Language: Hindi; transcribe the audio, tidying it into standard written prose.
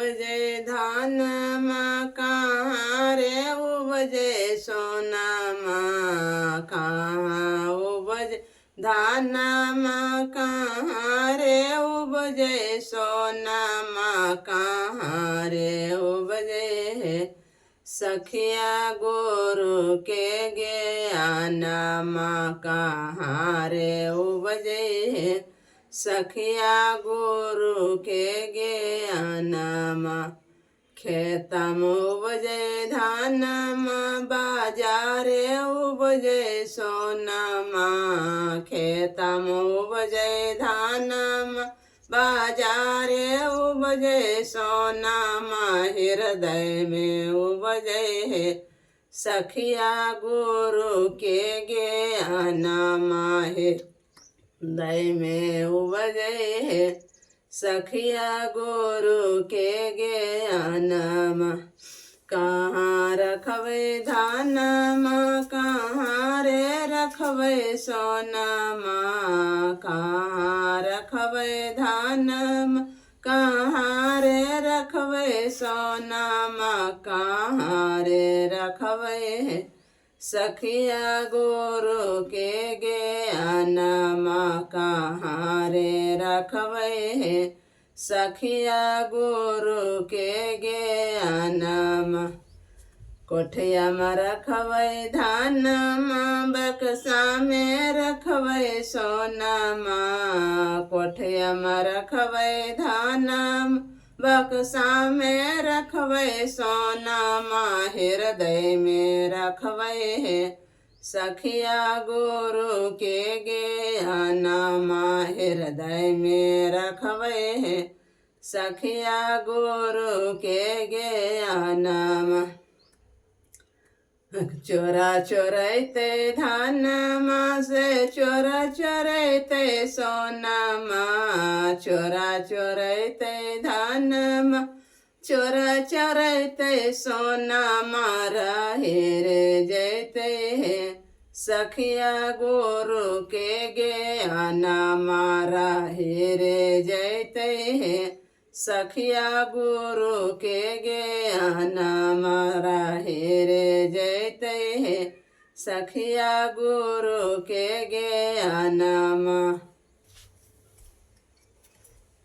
उपजे धानमा कहाँ रे उपजे सोनमा कहाँ उपजे धानमा कहाँ रे उपजे सोनमा कहाँ रे उपजे सखिया गुरु के ज्ञानमा कहाँ रे उपजे सखिया गुरु के ज्ञानमा खेतम उपजे धानमा बाजारे उपजे सोनमा खेतम उपजे धानमा बाजारे उपजे सोनमा हृदय में उपजे सखिया गुरु के ज्ञानमा हृदय में उपजे सखिया गुरु के ज्ञानमा कहाँ रखवे धानमा कहाँ रे रखवे सोनमा कहाँ रखवे धानमा कहाँ रे रखवे सोनमा कहाँ रे रखवे सखिया गुरु के ज्ञानमा कहाँ रे रखवे सखिया गुरु के ज्ञानमा कोठिया में रखवे धानमा बक्सा में रखवे सोनमा कोठिया में रखवे धानमा बक्सा में रखवे सोनमा हृदय में रखवे सखिया गुरु के ज्ञानमा हृदय में रखवे सखिया गुरु के ज्ञानमा चोरा चोरैते धानमा से चोरा चोरैते सोनमा चोरा चोरैते धानमा चोरा चोरैते सोनमा रहे रे जैते सखिया गुरु के ज्ञानमा रहे रे जैते सखिया गुरु के ज्ञानमा रहे रे जैते सखिया गुरु के ज्ञानमा।